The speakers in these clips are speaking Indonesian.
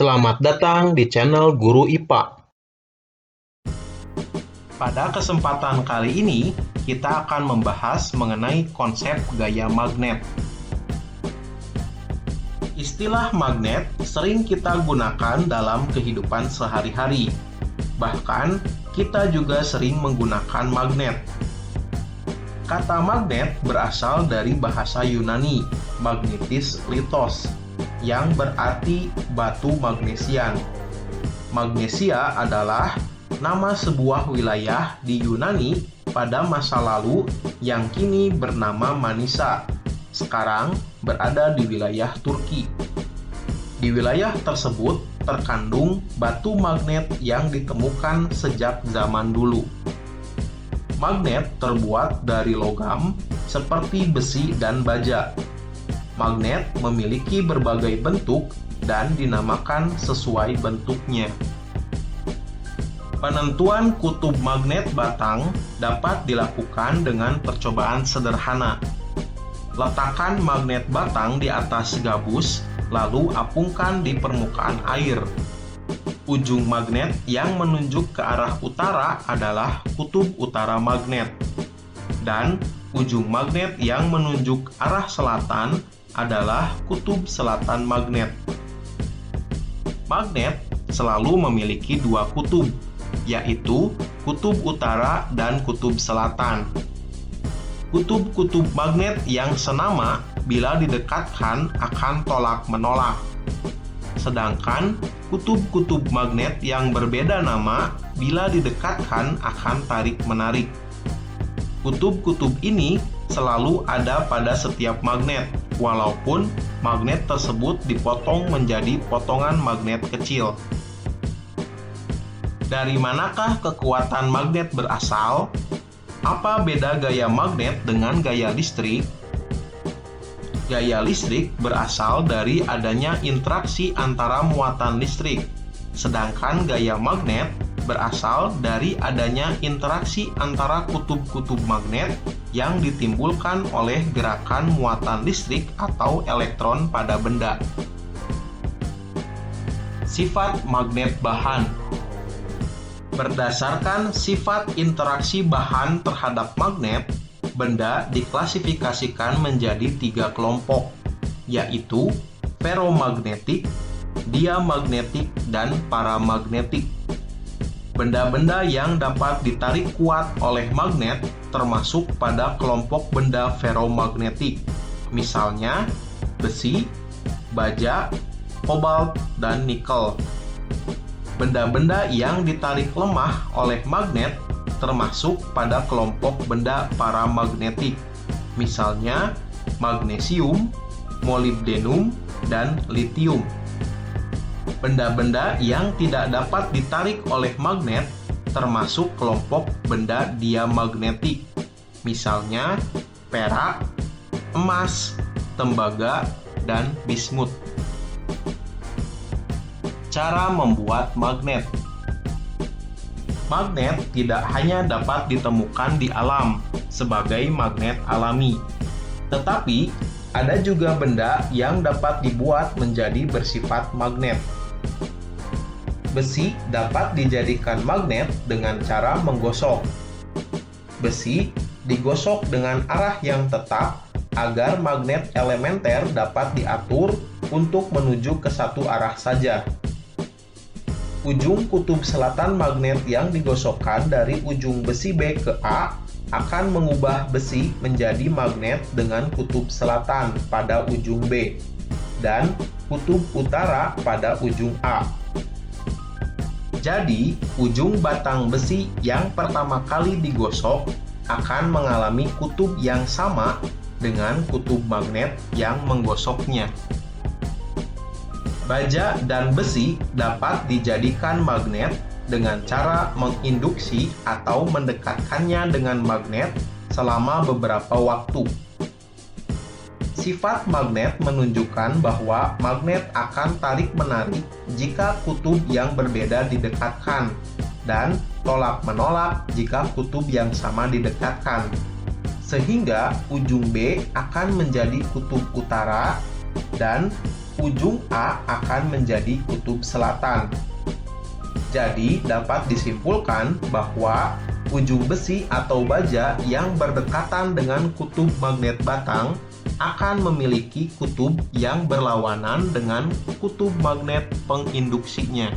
Selamat datang di channel Guru IPA. Pada kesempatan kali ini, kita akan membahas mengenai konsep gaya magnet. Istilah magnet sering kita gunakan dalam kehidupan sehari-hari. Bahkan, kita juga sering menggunakan magnet. Kata magnet berasal dari bahasa Yunani, magnetis litos, yang berarti batu magnesian. Magnesia adalah nama sebuah wilayah di Yunani pada masa lalu yang kini bernama Manisa, sekarang berada di wilayah Turki. Di wilayah tersebut terkandung batu magnet yang ditemukan sejak zaman dulu. Magnet terbuat dari logam seperti besi dan baja. Magnet memiliki berbagai bentuk dan dinamakan sesuai bentuknya. Penentuan kutub magnet batang dapat dilakukan dengan percobaan sederhana. Letakkan magnet batang di atas gabus, lalu apungkan di permukaan air. Ujung magnet yang menunjuk ke arah utara adalah kutub utara magnet, dan ujung magnet yang menunjuk arah selatan adalah kutub selatan magnet. Magnet selalu memiliki dua kutub, yaitu kutub utara dan kutub selatan. Kutub-kutub magnet yang senama bila didekatkan akan tolak-menolak. Sedangkan kutub-kutub magnet yang berbeda nama bila didekatkan akan tarik-menarik. Kutub-kutub ini selalu ada pada setiap magnet, walaupun magnet tersebut dipotong menjadi potongan magnet kecil. Dari manakah kekuatan magnet berasal? Apa beda gaya magnet dengan gaya listrik? Gaya listrik berasal dari adanya interaksi antara muatan listrik, sedangkan gaya magnet berasal dari adanya interaksi antara kutub-kutub magnet yang ditimbulkan oleh gerakan muatan listrik atau elektron pada benda. Sifat magnet bahan. Berdasarkan sifat interaksi bahan terhadap magnet, benda diklasifikasikan menjadi 3 kelompok, yaitu ferromagnetik, diamagnetik, dan paramagnetik. Benda-benda yang dapat ditarik kuat oleh magnet termasuk pada kelompok benda ferromagnetik, misalnya besi, baja, kobalt, dan nikel. Benda-benda yang ditarik lemah oleh magnet termasuk pada kelompok benda paramagnetik, misalnya magnesium, molybdenum, dan litium. Benda-benda yang tidak dapat ditarik oleh magnet termasuk kelompok benda diamagnetik, misalnya perak, emas, tembaga, dan bismut. Cara membuat magnet. Magnet tidak hanya dapat ditemukan di alam sebagai magnet alami, tetapi ada juga benda yang dapat dibuat menjadi bersifat magnet. Besi dapat dijadikan magnet dengan cara menggosok. Besi digosok dengan arah yang tetap agar magnet elementer dapat diatur untuk menuju ke satu arah saja. Ujung kutub selatan magnet yang digosokkan dari ujung besi B ke A akan mengubah besi menjadi magnet dengan kutub selatan pada ujung B dan kutub utara pada ujung A. Jadi, ujung batang besi yang pertama kali digosok akan mengalami kutub yang sama dengan kutub magnet yang menggosoknya. Baja dan besi dapat dijadikan magnet dengan cara menginduksi atau mendekatkannya dengan magnet selama beberapa waktu. Sifat magnet menunjukkan bahwa magnet akan tarik-menarik jika kutub yang berbeda didekatkan, dan tolak-menolak jika kutub yang sama didekatkan. Sehingga ujung B akan menjadi kutub utara dan ujung A akan menjadi kutub selatan. Jadi, dapat disimpulkan bahwa ujung besi atau baja yang berdekatan dengan kutub magnet batang akan memiliki kutub yang berlawanan dengan kutub magnet penginduksinya.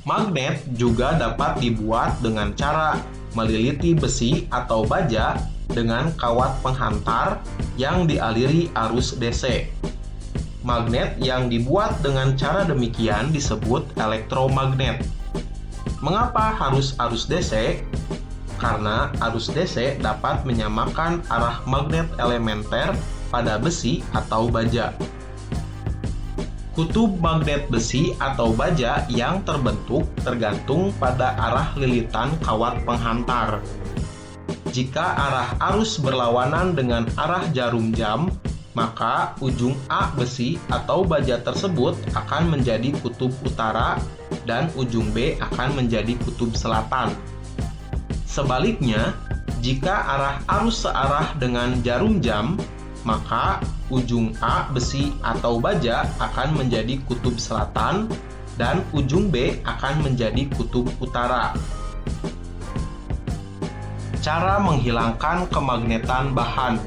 Magnet juga dapat dibuat dengan cara meliliti besi atau baja dengan kawat penghantar yang dialiri arus DC. Magnet yang dibuat dengan cara demikian disebut elektromagnet. Mengapa harus arus DC? Karena arus DC dapat menyamakan arah magnet elementer pada besi atau baja. Kutub magnet besi atau baja yang terbentuk tergantung pada arah lilitan kawat penghantar. Jika arah arus berlawanan dengan arah jarum jam, maka ujung A besi atau baja tersebut akan menjadi kutub utara dan ujung B akan menjadi kutub selatan. Sebaliknya, jika arah arus searah dengan jarum jam, maka ujung A besi atau baja akan menjadi kutub selatan dan ujung B akan menjadi kutub utara. Cara menghilangkan kemagnetan bahan.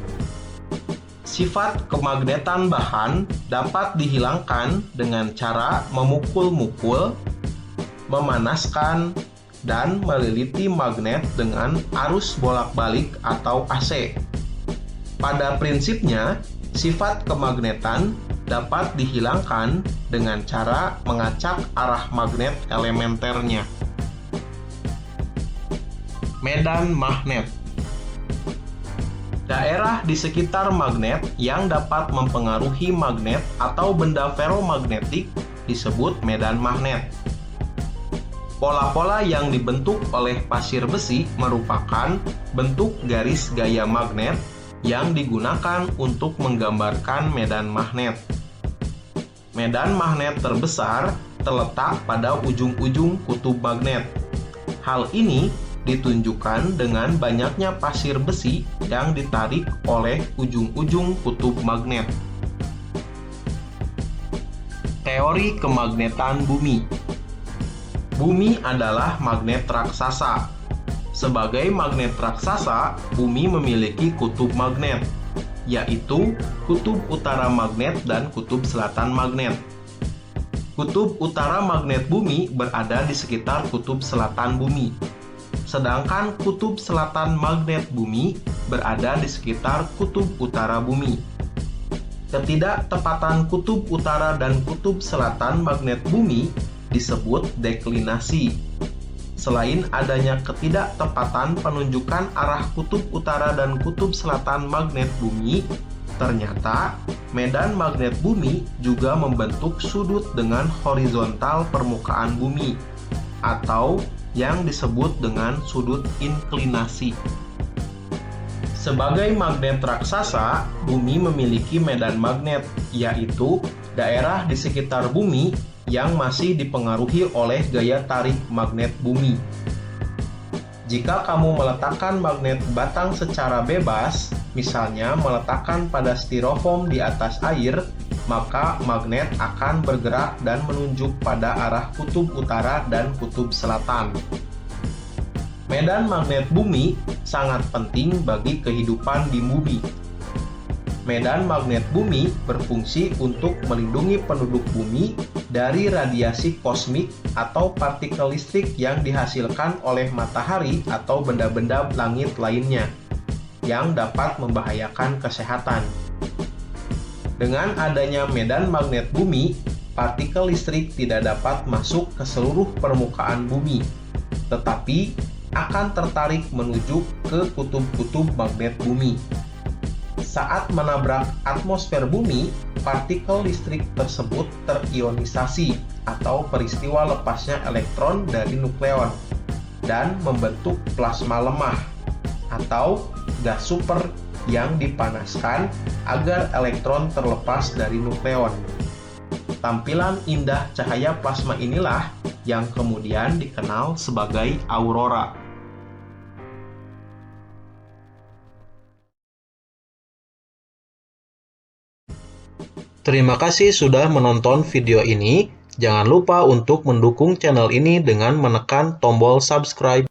Sifat kemagnetan bahan dapat dihilangkan dengan cara memukul-mukul, memanaskan, dan meliliti magnet dengan arus bolak-balik atau AC. Pada prinsipnya, sifat kemagnetan dapat dihilangkan dengan cara mengacak arah magnet elementernya. Medan magnet. Daerah di sekitar magnet yang dapat mempengaruhi magnet atau benda ferromagnetik disebut medan magnet. Pola-pola yang dibentuk oleh pasir besi merupakan bentuk garis gaya magnet yang digunakan untuk menggambarkan medan magnet. Medan magnet terbesar terletak pada ujung-ujung kutub magnet. Hal ini ditunjukkan dengan banyaknya pasir besi yang ditarik oleh ujung-ujung kutub magnet. Teori kemagnetan bumi. Bumi adalah magnet raksasa. Sebagai magnet raksasa, bumi memiliki kutub magnet, yaitu kutub utara magnet dan kutub selatan magnet. Kutub utara magnet bumi berada di sekitar kutub selatan bumi. Sedangkan kutub selatan magnet bumi berada di sekitar kutub utara bumi. Ketidaktepatan kutub utara dan kutub selatan magnet bumi disebut deklinasi. Selain adanya ketidaktepatan penunjukan arah kutub utara dan kutub selatan magnet bumi, ternyata medan magnet bumi juga membentuk sudut dengan horizontal permukaan bumi, atau yang disebut dengan sudut inklinasi. Sebagai magnet raksasa, bumi memiliki medan magnet, yaitu daerah di sekitar bumi yang masih dipengaruhi oleh gaya tarik magnet bumi. Jika kamu meletakkan magnet batang secara bebas, misalnya meletakkan pada styrofoam di atas air, maka magnet akan bergerak dan menunjuk pada arah kutub utara dan kutub selatan. Medan magnet bumi sangat penting bagi kehidupan di bumi. Medan magnet bumi berfungsi untuk melindungi penduduk bumi dari radiasi kosmik atau partikel listrik yang dihasilkan oleh matahari atau benda-benda langit lainnya yang dapat membahayakan kesehatan. Dengan adanya medan magnet bumi, partikel listrik tidak dapat masuk ke seluruh permukaan bumi, tetapi akan tertarik menuju ke kutub-kutub magnet bumi. Saat menabrak atmosfer bumi, partikel listrik tersebut terionisasi atau peristiwa lepasnya elektron dari nukleon dan membentuk plasma lemah atau gas super yang dipanaskan agar elektron terlepas dari nukleon. Tampilan indah cahaya plasma inilah yang kemudian dikenal sebagai aurora. Terima kasih sudah menonton video ini. Jangan lupa untuk mendukung channel ini dengan menekan tombol subscribe.